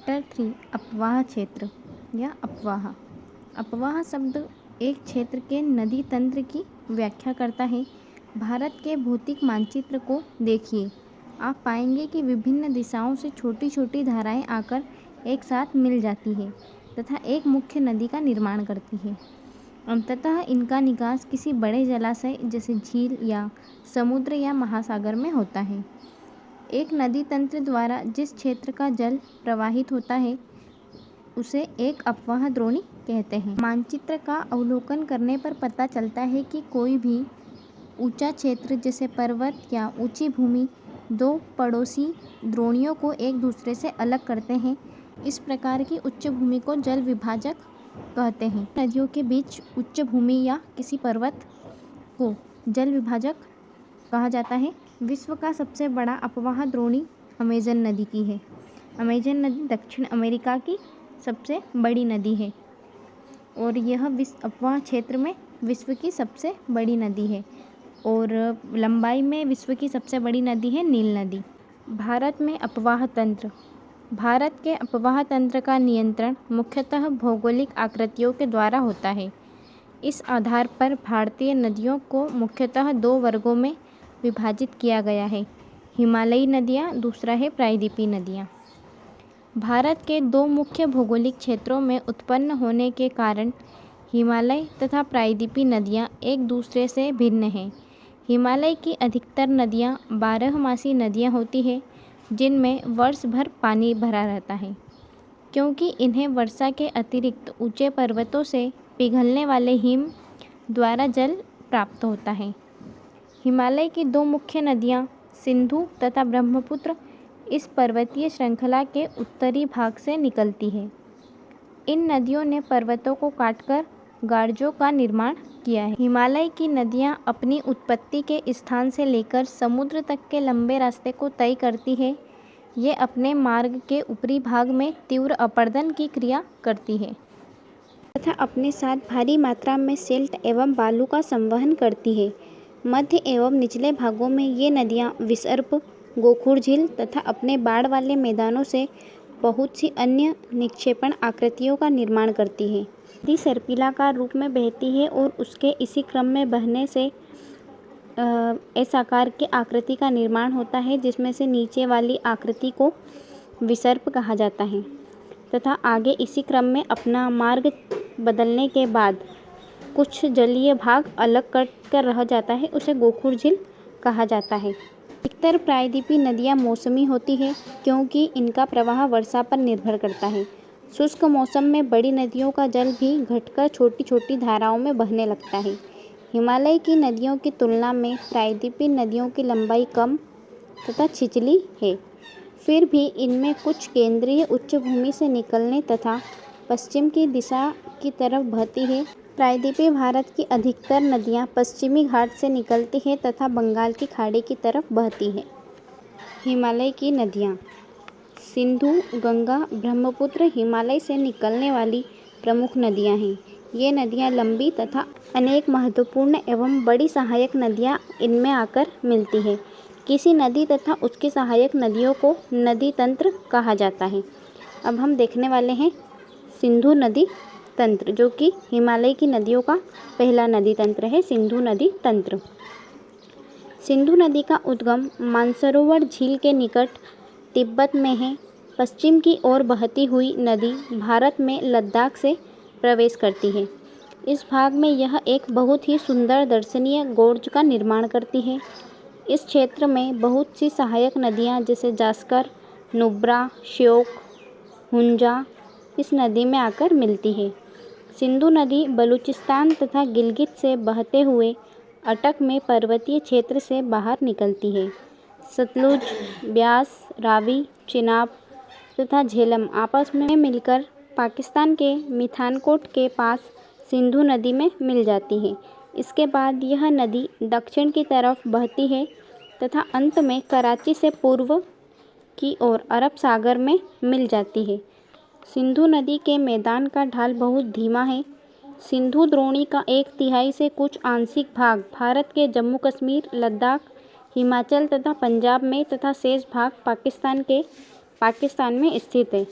Chapter 3 अपवाह क्षेत्र या अपवाह। अपवाह शब्द एक क्षेत्र के नदी तंत्र की व्याख्या करता है। भारत के भौतिक मानचित्र को देखिए, आप पाएंगे कि विभिन्न दिशाओं से छोटी छोटी धाराएं आकर एक साथ मिल जाती है तथा एक मुख्य नदी का निर्माण करती है। अंततः इनका निकास किसी बड़े जलाशय जैसे झील या समुद्र या महासागर में होता है। एक नदी तंत्र द्वारा जिस क्षेत्र का जल प्रवाहित होता है उसे एक अपवाह द्रोणी कहते हैं। मानचित्र का अवलोकन करने पर पता चलता है कि कोई भी ऊंचा क्षेत्र जैसे पर्वत या ऊंची भूमि दो पड़ोसी द्रोणियों को एक दूसरे से अलग करते हैं। इस प्रकार की उच्च भूमि को जल विभाजक कहते हैं। नदियों के बीच उच्च भूमि या किसी पर्वत को जल विभाजक कहा जाता है। विश्व का सबसे बड़ा अपवाह द्रोणी अमेजन नदी की है। अमेजन नदी दक्षिण अमेरिका की सबसे बड़ी नदी है और यह अपवाह क्षेत्र में विश्व की सबसे बड़ी नदी है और लंबाई में विश्व की सबसे बड़ी नदी है नील नदी। भारत में अपवाह तंत्र। भारत के अपवाह तंत्र का नियंत्रण मुख्यतः भौगोलिक आकृतियों के द्वारा होता है। इस आधार पर भारतीय नदियों को मुख्यतः दो वर्गों में विभाजित किया गया है, हिमालयी नदियाँ, दूसरा है प्रायद्वीपीय नदियाँ। भारत के दो मुख्य भौगोलिक क्षेत्रों में उत्पन्न होने के कारण हिमालय तथा प्रायद्वीपीय नदियाँ एक दूसरे से भिन्न हैं। हिमालय की अधिकतर नदियाँ 12मासी नदियाँ होती हैं जिनमें वर्ष भर पानी भरा रहता है, क्योंकि इन्हें वर्षा के अतिरिक्त ऊंचे पर्वतों से पिघलने वाले हिम द्वारा जल प्राप्त होता है। हिमालय की दो मुख्य नदियाँ सिंधु तथा ब्रह्मपुत्र इस पर्वतीय श्रृंखला के उत्तरी भाग से निकलती है। इन नदियों ने पर्वतों को काटकर गार्जों का निर्माण किया है। हिमालय की नदियाँ अपनी उत्पत्ति के स्थान से लेकर समुद्र तक के लंबे रास्ते को तय करती है। ये अपने मार्ग के ऊपरी भाग में तीव्र अपरदन की क्रिया करती है तथा अपने साथ भारी मात्रा में सिल्ट एवं बालू का संवहन करती है। मध्य एवं निचले भागों में ये नदियाँ विसर्प, गोखुर झील तथा अपने बाढ़ वाले मैदानों से बहुत सी अन्य निक्षेपण आकृतियों का निर्माण करती है। नदी सर्पिलाकार रूप में बहती है और उसके इसी क्रम में बहने से इस आकार के आकृति का निर्माण होता है, जिसमें से नीचे वाली आकृति को विसर्प कहा जाता है तथा आगे इसी क्रम में अपना मार्ग बदलने के बाद कुछ जलीय भाग अलग कट कर रह जाता है, उसे गोखुर झील कहा जाता है। अधिकतर प्रायद्वीपीय नदियाँ मौसमी होती है क्योंकि इनका प्रवाह वर्षा पर निर्भर करता है। शुष्क मौसम में बड़ी नदियों का जल भी घटकर छोटी छोटी धाराओं में बहने लगता है। हिमालय की नदियों की तुलना में प्रायद्वीपीय नदियों की लंबाई कम तथा छिछली है। फिर भी इनमें कुछ केंद्रीय उच्च भूमि से निकलने तथा पश्चिम की दिशा की तरफ बहती है। प्रायद्वीपीय भारत की अधिकतर नदियाँ पश्चिमी घाट से निकलती हैं तथा बंगाल की खाड़ी की तरफ बहती हैं। हिमालय की नदियाँ सिंधु, गंगा, ब्रह्मपुत्र हिमालय से निकलने वाली प्रमुख नदियाँ हैं। ये नदियाँ लंबी तथा अनेक महत्वपूर्ण एवं बड़ी सहायक नदियाँ इनमें आकर मिलती हैं। किसी नदी तथा उसकी सहायक नदियों को नदी तंत्र कहा जाता है। अब हम देखने वाले हैं सिंधु नदी तंत्र, जो कि हिमालय की नदियों का पहला नदी तंत्र है। सिंधु नदी तंत्र। सिंधु नदी का उद्गम मानसरोवर झील के निकट तिब्बत में है। पश्चिम की ओर बहती हुई नदी भारत में लद्दाख से प्रवेश करती है। इस भाग में यह एक बहुत ही सुंदर दर्शनीय गोर्ज का निर्माण करती है। इस क्षेत्र में बहुत सी सहायक नदियाँ जैसे जास्कर, नुब्रा, श्योक, हुंजा इस नदी में आकर मिलती है। सिंधु नदी बलूचिस्तान तथा गिलगित से बहते हुए अटक में पर्वतीय क्षेत्र से बाहर निकलती है। सतलुज, ब्यास, रावी, चिनाब तथा झेलम आपस में मिलकर पाकिस्तान के मिठानकोट के पास सिंधु नदी में मिल जाती है। इसके बाद यह नदी दक्षिण की तरफ बहती है तथा अंत में कराची से पूर्व की ओर अरब सागर में मिल जाती है। सिंधु नदी के मैदान का ढाल बहुत धीमा है। सिंधु द्रोणी का 1/3 से कुछ आंशिक भाग भारत के जम्मू कश्मीर, लद्दाख, हिमाचल तथा पंजाब में तथा शेष भाग पाकिस्तान में स्थित है।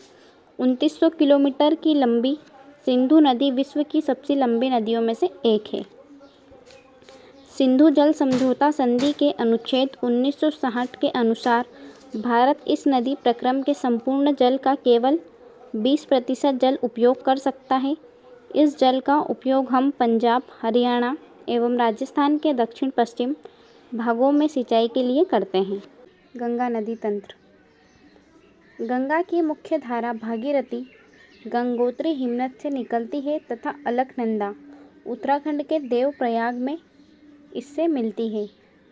2900 किलोमीटर की लंबी सिंधु नदी विश्व की सबसे लंबी नदियों में से एक है। सिंधु जल समझौता संधि के अनुच्छेद 1960 के अनुसार भारत इस नदी प्रक्रम के संपूर्ण जल का केवल 20% जल उपयोग कर सकता है। इस जल का उपयोग हम पंजाब, हरियाणा एवं राजस्थान के दक्षिण पश्चिम भागों में सिंचाई के लिए करते हैं। गंगा नदी तंत्र। गंगा की मुख्य धारा भागीरथी गंगोत्री हिमनद से निकलती है तथा अलकनंदा उत्तराखंड के देवप्रयाग में इससे मिलती है।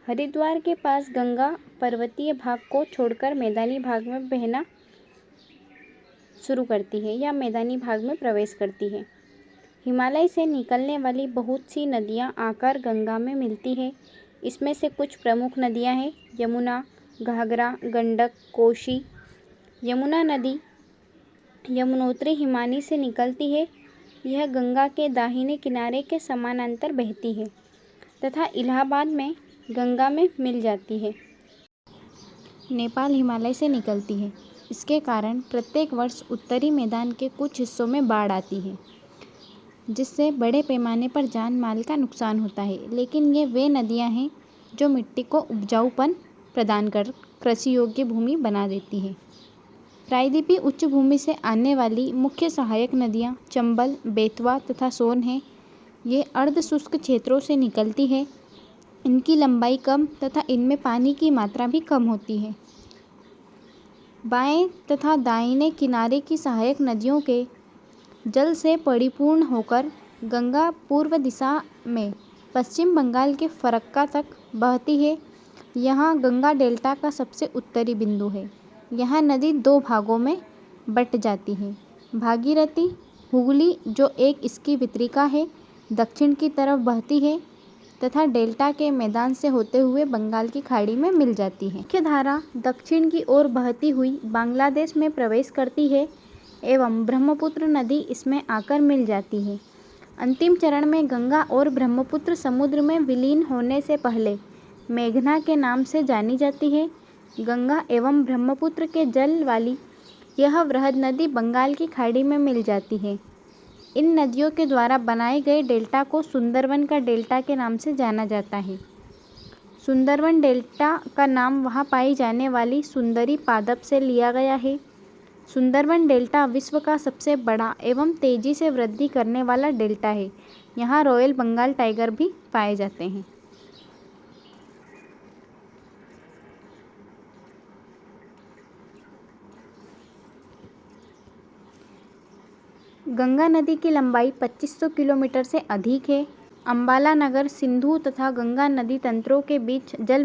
हरिद्वार के पास गंगा पर्वतीय भाग को छोड़कर मैदानी भाग में बहना शुरू करती है या मैदानी भाग में प्रवेश करती है। हिमालय से निकलने वाली बहुत सी नदियां आकर गंगा में मिलती है। इसमें से कुछ प्रमुख नदियां हैं यमुना, घाघरा, गंडक, कोसी। यमुना नदी यमुनोत्री हिमानी से निकलती है। यह गंगा के दाहिने किनारे के समानांतर बहती है तथा इलाहाबाद में गंगा में मिल जाती है। नेपाल हिमालय से निकलती है। इसके कारण प्रत्येक वर्ष उत्तरी मैदान के कुछ हिस्सों में बाढ़ आती है, जिससे बड़े पैमाने पर जान माल का नुकसान होता है। लेकिन ये वे नदियां हैं जो मिट्टी को उपजाऊपन प्रदान कर कृषि योग्य भूमि बना देती है। प्रायद्वीपीय उच्च भूमि से आने वाली मुख्य सहायक नदियां चंबल, बेतवा तथा सोन हैं। ये अर्ध शुष्क क्षेत्रों से निकलती है। इनकी लंबाई कम तथा इनमें पानी की मात्रा भी कम होती है। बाएं तथा दाहिने किनारे की सहायक नदियों के जल से परिपूर्ण होकर गंगा पूर्व दिशा में पश्चिम बंगाल के फरक्का तक बहती है। यहाँ गंगा डेल्टा का सबसे उत्तरी बिंदु है। यहाँ नदी दो भागों में बट जाती है। भागीरथी हुगली, जो एक इसकी वितरिका है, दक्षिण की तरफ बहती है तथा डेल्टा के मैदान से होते हुए बंगाल की खाड़ी में मिल जाती है। मुख्य धारा दक्षिण की ओर बहती हुई बांग्लादेश में प्रवेश करती है एवं ब्रह्मपुत्र नदी इसमें आकर मिल जाती है। अंतिम चरण में गंगा और ब्रह्मपुत्र समुद्र में विलीन होने से पहले मेघना के नाम से जानी जाती है। गंगा एवं ब्रह्मपुत्र के जल वाली यह वृहद नदी बंगाल की खाड़ी में मिल जाती है। इन नदियों के द्वारा बनाए गए डेल्टा को सुंदरवन का डेल्टा के नाम से जाना जाता है। सुंदरवन डेल्टा का नाम वहाँ पाई जाने वाली सुंदरी पादप से लिया गया है। सुंदरवन डेल्टा विश्व का सबसे बड़ा एवं तेजी से वृद्धि करने वाला डेल्टा है। यहाँ रॉयल बंगाल टाइगर भी पाए जाते हैं। गंगा नदी की लंबाई 2500 किलोमीटर से अधिक है। अंबाला नगर सिंधु तथा गंगा नदी तंत्रों के बीच जल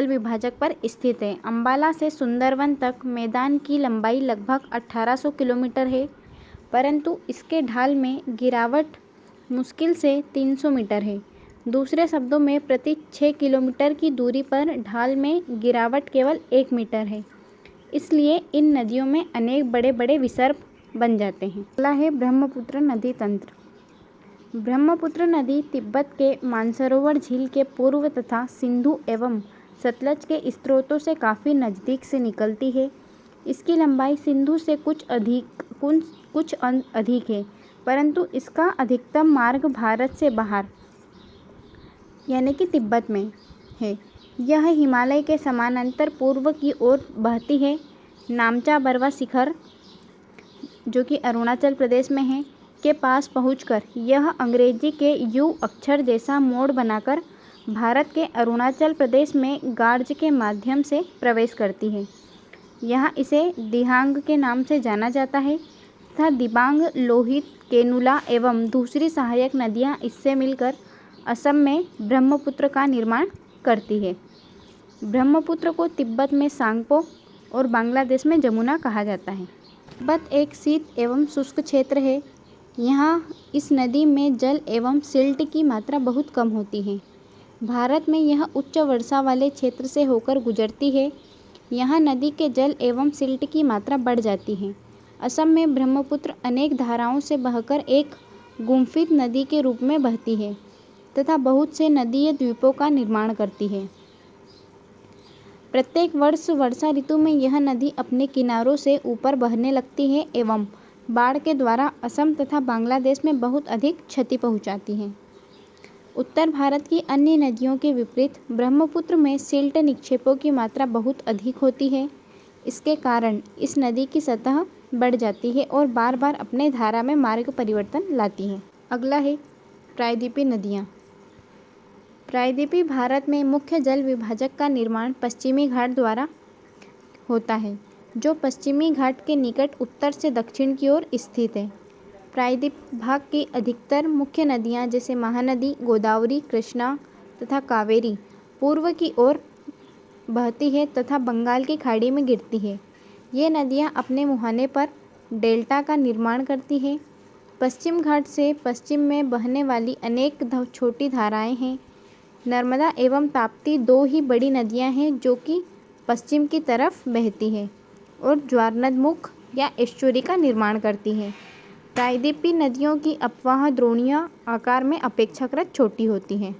विभाजक पर स्थित है। अंबाला से सुंदरवन तक मैदान की लंबाई लगभग 1800 किलोमीटर है, परंतु इसके ढाल में गिरावट मुश्किल से 300 मीटर है। दूसरे शब्दों में प्रति 6 किलोमीटर की दूरी पर ढाल में गिरावट केवल 1 मीटर है। इसलिए इन नदियों में अनेक बड़े बड़े विसर्ग बन जाते हैं। अगला है ब्रह्मपुत्र नदी तंत्र। ब्रह्मपुत्र नदी तिब्बत के मानसरोवर झील के पूर्व तथा सिंधु एवं सतलज के स्रोतों से काफ़ी नज़दीक से निकलती है। इसकी लंबाई सिंधु से कुछ अधिक है, परंतु इसका अधिकतम मार्ग भारत से बाहर यानी कि तिब्बत में है। यह हिमालय के समानांतर पूर्व की ओर बहती है। नामचा बरवा शिखर, जो कि अरुणाचल प्रदेश में है, के पास पहुंचकर यह अंग्रेजी के यू अक्षर जैसा मोड़ बनाकर भारत के अरुणाचल प्रदेश में गार्ज के माध्यम से प्रवेश करती है। यहाँ इसे दिहांग के नाम से जाना जाता है तथा दिबांग, लोहित, केनुला एवं दूसरी सहायक नदियाँ इससे मिलकर असम में ब्रह्मपुत्र का निर्माण करती है। ब्रह्मपुत्र को तिब्बत में सांगपो और बांग्लादेश में जमुना कहा जाता है। तिब्बत एक शीत एवं शुष्क क्षेत्र है। यहाँ इस नदी में जल एवं सिल्ट की मात्रा बहुत कम होती है। भारत में यह उच्च वर्षा वाले क्षेत्र से होकर गुजरती है। यहाँ नदी के जल एवं सिल्ट की मात्रा बढ़ जाती है। असम में ब्रह्मपुत्र अनेक धाराओं से बहकर एक गुम्फित नदी के रूप में बहती है तथा बहुत से नदीय द्वीपों का निर्माण करती है। प्रत्येक वर्ष वर्षा ऋतु में यह नदी अपने किनारों से ऊपर बहने लगती है एवं बाढ़ के द्वारा असम तथा बांग्लादेश में बहुत अधिक क्षति पहुंचाती है। उत्तर भारत की अन्य नदियों के विपरीत ब्रह्मपुत्र में सिल्ट निक्षेपों की मात्रा बहुत अधिक होती है। इसके कारण इस नदी की सतह बढ़ जाती है और बार बार अपने धारा में मार्ग परिवर्तन लाती है। अगला है प्रायद्वीपीय नदियाँ। प्रायद्वीपीय भारत में मुख्य जल विभाजक का निर्माण पश्चिमी घाट द्वारा होता है, जो पश्चिमी घाट के निकट उत्तर से दक्षिण की ओर स्थित है। प्रायद्वीप भाग की अधिकतर मुख्य नदियाँ जैसे महानदी, गोदावरी, कृष्णा तथा कावेरी पूर्व की ओर बहती है तथा बंगाल की खाड़ी में गिरती है। ये नदियाँ अपने मुहाने पर डेल्टा का निर्माण करती हैं। पश्चिम घाट से पश्चिम में बहने वाली अनेक छोटी धाराएं हैं। नर्मदा एवं ताप्ती दो ही बड़ी नदियाँ हैं जो कि पश्चिम की तरफ बहती है और ज्वारनदमुख या एस्चुरी का निर्माण करती है। प्रायद्वीपीय नदियों की अपवाह द्रोणियाँ आकार में अपेक्षाकृत छोटी होती हैं।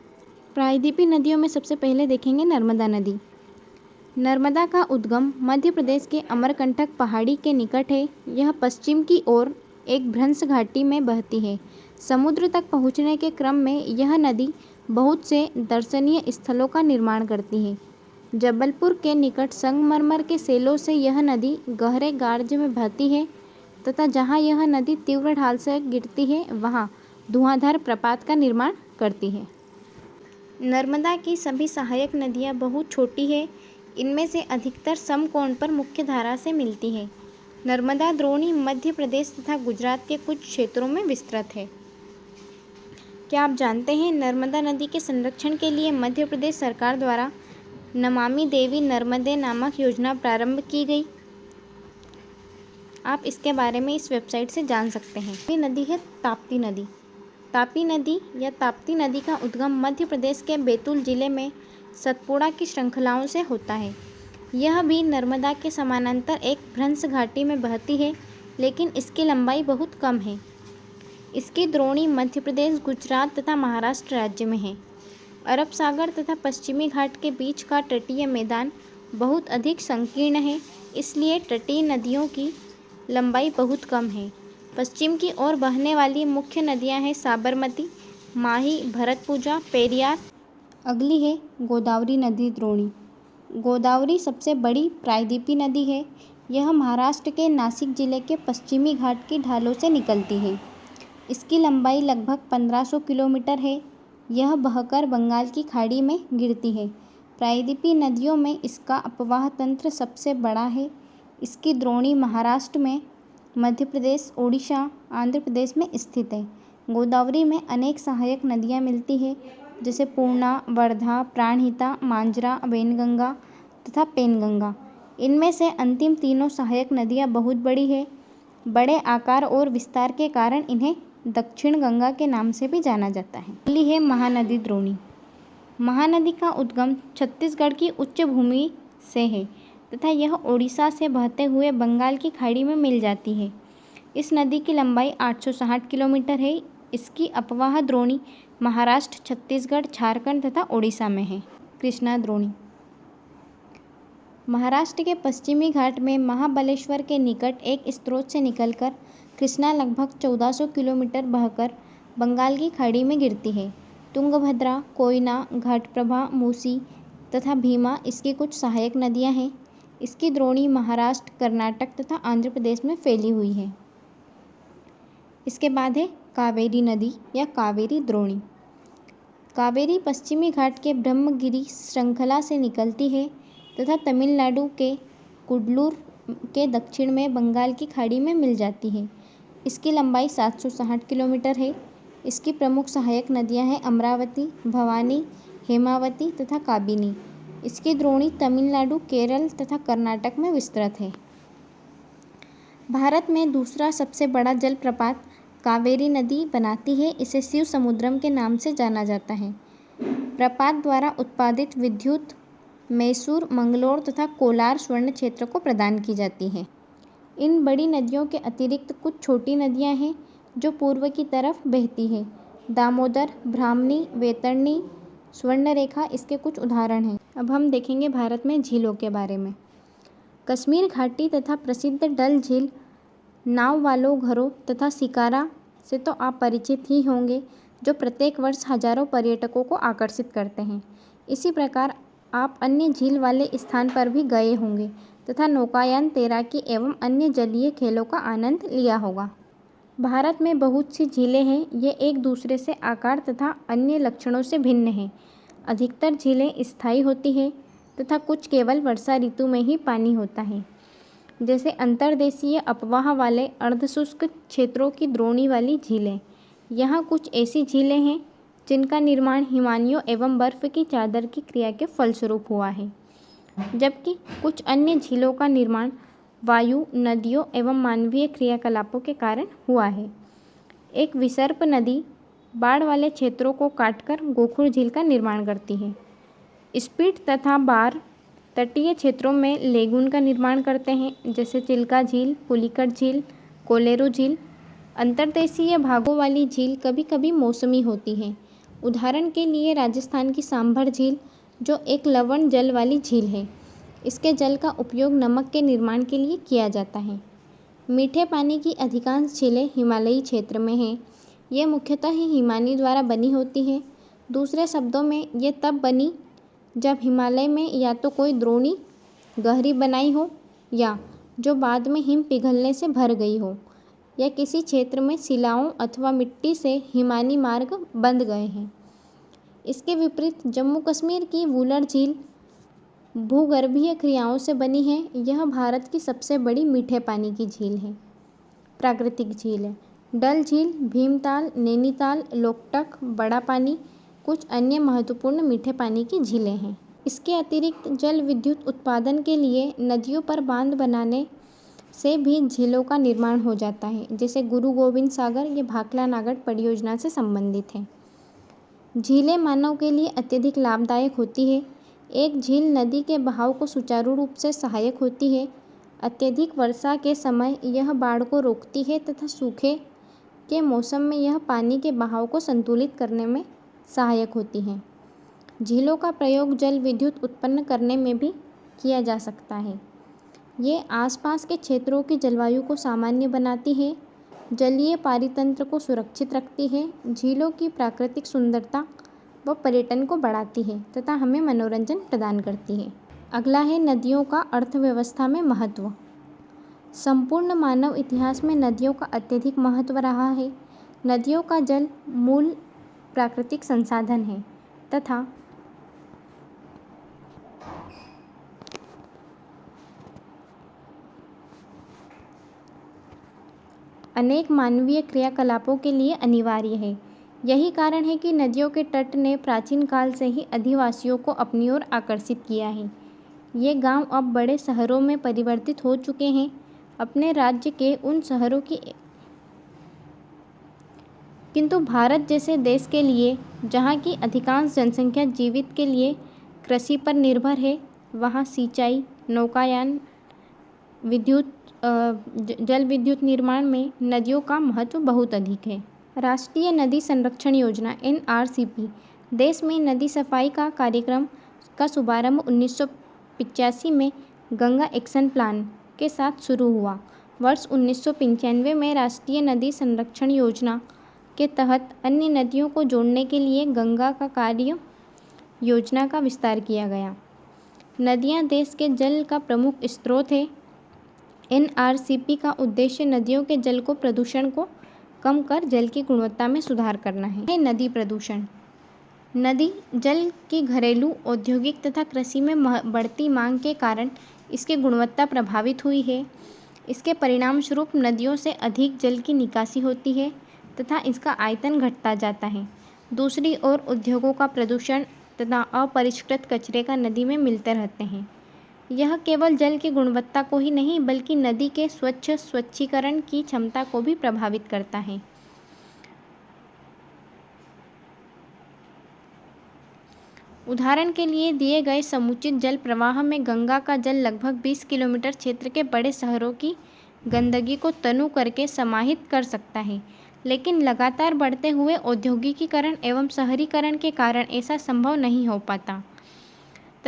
प्रायद्वीपीय नदियों में सबसे पहले देखेंगे नर्मदा नदी। नर्मदा का उद्गम मध्य प्रदेश के अमरकंटक पहाड़ी के निकट है। यह पश्चिम की ओर एक भ्रंश घाटी में बहती है। समुद्र तक पहुँचने के क्रम में यह नदी बहुत से दर्शनीय स्थलों का निर्माण करती है। जबलपुर के निकट संगमरमर के सेलों से यह नदी गहरे गार्ज में बहती है तथा जहाँ यह नदी तीव्र ढाल से गिरती है वहाँ धुआंधार प्रपात का निर्माण करती है। नर्मदा की सभी सहायक नदियाँ बहुत छोटी है। इनमें से अधिकतर समकोण पर मुख्य धारा से मिलती है। नर्मदा द्रोणी मध्य प्रदेश तथा गुजरात के कुछ क्षेत्रों में विस्तृत है। क्या आप जानते हैं नर्मदा नदी के संरक्षण के लिए मध्य प्रदेश सरकार द्वारा नमामि देवी नर्मदे नामक योजना प्रारंभ की गई? आप इसके बारे में इस वेबसाइट से जान सकते हैं। ये नदी है ताप्ती नदी। तापी नदी या ताप्ती नदी का उद्गम मध्य प्रदेश के बैतूल जिले में सतपुड़ा की श्रृंखलाओं से होता है। यह भी नर्मदा के समानांतर एक भ्रंश घाटी में बहती है, लेकिन इसकी लंबाई बहुत कम है। इसकी द्रोणी मध्य प्रदेश, गुजरात तथा महाराष्ट्र राज्य में है। अरब सागर तथा पश्चिमी घाट के बीच का तटीय मैदान बहुत अधिक संकीर्ण है, इसलिए तटीय नदियों की लंबाई बहुत कम है। पश्चिम की ओर बहने वाली मुख्य नदियां हैं साबरमती, माही, भरतपुजा, पेरियार। अगली है गोदावरी नदी द्रोणी। गोदावरी सबसे बड़ी प्रायद्वीपीय नदी है। यह महाराष्ट्र के नासिक जिले के पश्चिमी घाट की ढालों से निकलती है। इसकी लंबाई लगभग 1500 किलोमीटर है। यह बहकर बंगाल की खाड़ी में गिरती है। प्रायद्वीपीय नदियों में इसका अपवाह तंत्र सबसे बड़ा है। इसकी द्रोणी महाराष्ट्र में, मध्य प्रदेश, ओडिशा, आंध्र प्रदेश में स्थित है। गोदावरी में अनेक सहायक नदियाँ मिलती हैं जैसे पूर्णा, वर्धा, प्राणहिता, मांजरा, वैनगंगा तथा पेनगंगा। इनमें से अंतिम तीनों सहायक नदियाँ बहुत बड़ी है। बड़े आकार और विस्तार के कारण इन्हें दक्षिण गंगा के नाम से भी जाना जाता है। अगली है महानदी द्रोणी। महानदी का उद्गम छत्तीसगढ़ की उच्च भूमि से है तथा यह ओडिशा से बहते हुए बंगाल की खाड़ी में मिल जाती है। इस नदी की लंबाई 860 किलोमीटर है। इसकी अपवाह द्रोणी महाराष्ट्र, छत्तीसगढ़, झारखंड तथा ओडिशा में है। कृष्णा द्रोणी। महाराष्ट्र के पश्चिमी घाट में महाबलेश्वर के निकट एक स्रोत से निकलकर कृष्णा लगभग 1400 किलोमीटर बहकर बंगाल की खाड़ी में गिरती है। तुंगभद्रा, कोयना, घाटप्रभा, मूसी तथा भीमा इसकी कुछ सहायक नदियां हैं। इसकी द्रोणी महाराष्ट्र, कर्नाटक तथा आंध्र प्रदेश में फैली हुई है। इसके बाद है कावेरी नदी या कावेरी द्रोणी। कावेरी पश्चिमी घाट के ब्रह्मगिरी श्रृंखला से निकलती है तथा तमिलनाडु के कुडलूर के दक्षिण में बंगाल की खाड़ी में मिल जाती है। इसकी लंबाई 760 किलोमीटर है। इसकी प्रमुख सहायक नदियां हैं अमरावती, भवानी, हेमावती तथा काबिनी। इसकी द्रोणी तमिलनाडु, केरल तथा कर्नाटक में विस्तृत है। भारत में दूसरा सबसे बड़ा जलप्रपात कावेरी नदी बनाती है। इसे शिव समुद्रम के नाम से जाना जाता है। प्रपात द्वारा उत्पादित विद्युत मैसूर, मंगलोर तथा कोलार स्वर्ण क्षेत्र को प्रदान की जाती है। इन बड़ी नदियों के अतिरिक्त कुछ छोटी नदियां हैं जो पूर्व की तरफ बहती है। दामोदर, ब्राह्मणी, वैतरणी, स्वर्ण रेखा इसके कुछ उदाहरण हैं। अब हम देखेंगे भारत में झीलों के बारे में। कश्मीर घाटी तथा प्रसिद्ध डल झील, नाव वालों घरों तथा शिकारा से तो आप परिचित ही होंगे, जो प्रत्येक वर्ष हजारों पर्यटकों को आकर्षित करते हैं। इसी प्रकार आप अन्य झील वाले स्थान पर भी गए होंगे तथा नौकायान, तैराकी एवं अन्य जलीय खेलों का आनंद लिया होगा। भारत में बहुत सी झीलें हैं, ये एक दूसरे से आकार तथा अन्य लक्षणों से भिन्न हैं। अधिकतर झीलें स्थायी होती हैं तथा कुछ केवल वर्षा ऋतु में ही पानी होता है, जैसे अंतर्देशीय अपवाह वाले अर्धशुष्क क्षेत्रों की द्रोणी वाली झीलें। यहाँ कुछ ऐसी झीलें हैं जिनका निर्माण हिमानियों एवं बर्फ़ की चादर की क्रिया के फलस्वरूप हुआ है, जबकि कुछ अन्य झीलों का निर्माण वायु, नदियों एवं मानवीय क्रियाकलापों के कारण हुआ है। एक विसर्प नदी बाढ़ वाले क्षेत्रों को काटकर गोखुर झील का निर्माण करती है। स्पीट तथा बार तटीय क्षेत्रों में लेगून का निर्माण करते हैं, जैसे चिल्का झील, पुलिकट झील, कोलेरू झील। अंतर्देशीय भागों वाली झील कभी कभी मौसमी होती है। उदाहरण के लिए राजस्थान की सांभर झील, जो एक लवण जल वाली झील है। इसके जल का उपयोग नमक के निर्माण के लिए किया जाता है। मीठे पानी की अधिकांश झीलें हिमालयी क्षेत्र में हैं। ये मुख्यतः हिमानी द्वारा बनी होती हैं। दूसरे शब्दों में ये तब बनी जब हिमालय में या तो कोई द्रोणी गहरी बनाई हो, या जो बाद में हिम पिघलने से भर गई हो, या किसी क्षेत्र में शिलाओं अथवा मिट्टी से हिमानी मार्ग बंध गए हैं। इसके विपरीत जम्मू कश्मीर की वुलर झील भूगर्भीय क्रियाओं से बनी है। यह भारत की सबसे बड़ी मीठे पानी की झील है, प्राकृतिक झील है। डल झील, भीमताल, नैनीताल, लोकटक, बड़ा पानी कुछ अन्य महत्वपूर्ण मीठे पानी की झीलें हैं। इसके अतिरिक्त जल विद्युत उत्पादन के लिए नदियों पर बांध बनाने से भी झीलों का निर्माण हो जाता है, जैसे गुरु गोविंद सागर, ये भाखला नागढ़ परियोजना से संबंधित है। झीलें मानव के लिए अत्यधिक लाभदायक होती है। एक झील नदी के बहाव को सुचारू रूप से सहायक होती है। अत्यधिक वर्षा के समय यह बाढ़ को रोकती है तथा सूखे के मौसम में यह पानी के बहाव को संतुलित करने में सहायक होती हैं। झीलों का प्रयोग जल विद्युत उत्पन्न करने में भी किया जा सकता है। ये आसपास के क्षेत्रों की जलवायु को सामान्य बनाती है, जलीय पारितंत्र को सुरक्षित रखती है, झीलों की प्राकृतिक सुंदरता व पर्यटन को बढ़ाती है तथा हमें मनोरंजन प्रदान करती है। अगला है नदियों का अर्थव्यवस्था में महत्व। संपूर्ण मानव इतिहास में नदियों का अत्यधिक महत्व रहा है। नदियों का जल मूल प्राकृतिक संसाधन है तथा अनेक मानवीय क्रियाकलापों के लिए अनिवार्य है। यही कारण है कि नदियों के तट ने प्राचीन काल से ही अधिवासियों को अपनी ओर आकर्षित किया है। ये गांव अब बड़े शहरों में परिवर्तित हो चुके हैं। अपने राज्य के उन शहरों की किंतु भारत जैसे देश के लिए, जहाँ की अधिकांश जनसंख्या जीवित के लिए कृषि पर निर्भर है, वहाँ सिंचाई, नौकायान, जल विद्युत निर्माण में नदियों का महत्व बहुत अधिक है। राष्ट्रीय नदी संरक्षण योजना NRCP देश में नदी सफाई का कार्यक्रम का शुभारंभ 1985 में गंगा एक्शन प्लान के साथ शुरू हुआ। वर्ष 1995 में राष्ट्रीय नदी संरक्षण योजना के तहत अन्य नदियों को जोड़ने के लिए गंगा का कार्य योजना का विस्तार किया गया। नदियाँ देश के जल का प्रमुख स्रोत है। NRCP का उद्देश्य नदियों के जल को प्रदूषण को कम कर जल की गुणवत्ता में सुधार करना है। नदी प्रदूषण। नदी जल की घरेलू, औद्योगिक तथा कृषि में बढ़ती मांग के कारण इसकी गुणवत्ता प्रभावित हुई है। इसके परिणाम स्वरूप नदियों से अधिक जल की निकासी होती है तथा इसका आयतन घटता जाता है। दूसरी ओर उद्योगों का प्रदूषण तथा अपरिष्कृत कचरे का नदी में मिलते रहते हैं। यह केवल जल की गुणवत्ता को ही नहीं, बल्कि नदी के स्वच्छीकरण की क्षमता को भी प्रभावित करता है। उदाहरण के लिए दिए गए समुचित जल प्रवाह में गंगा का जल लगभग 20 किलोमीटर क्षेत्र के बड़े शहरों की गंदगी को तनु करके समाहित कर सकता है, लेकिन लगातार बढ़ते हुए औद्योगिकीकरण एवं शहरीकरण के कारण ऐसा संभव नहीं हो पाता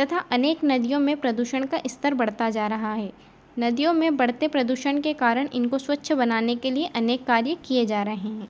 तथा अनेक नदियों में प्रदूषण का स्तर बढ़ता जा रहा है। नदियों में बढ़ते प्रदूषण के कारण इनको स्वच्छ बनाने के लिए अनेक कार्य किए जा रहे हैं।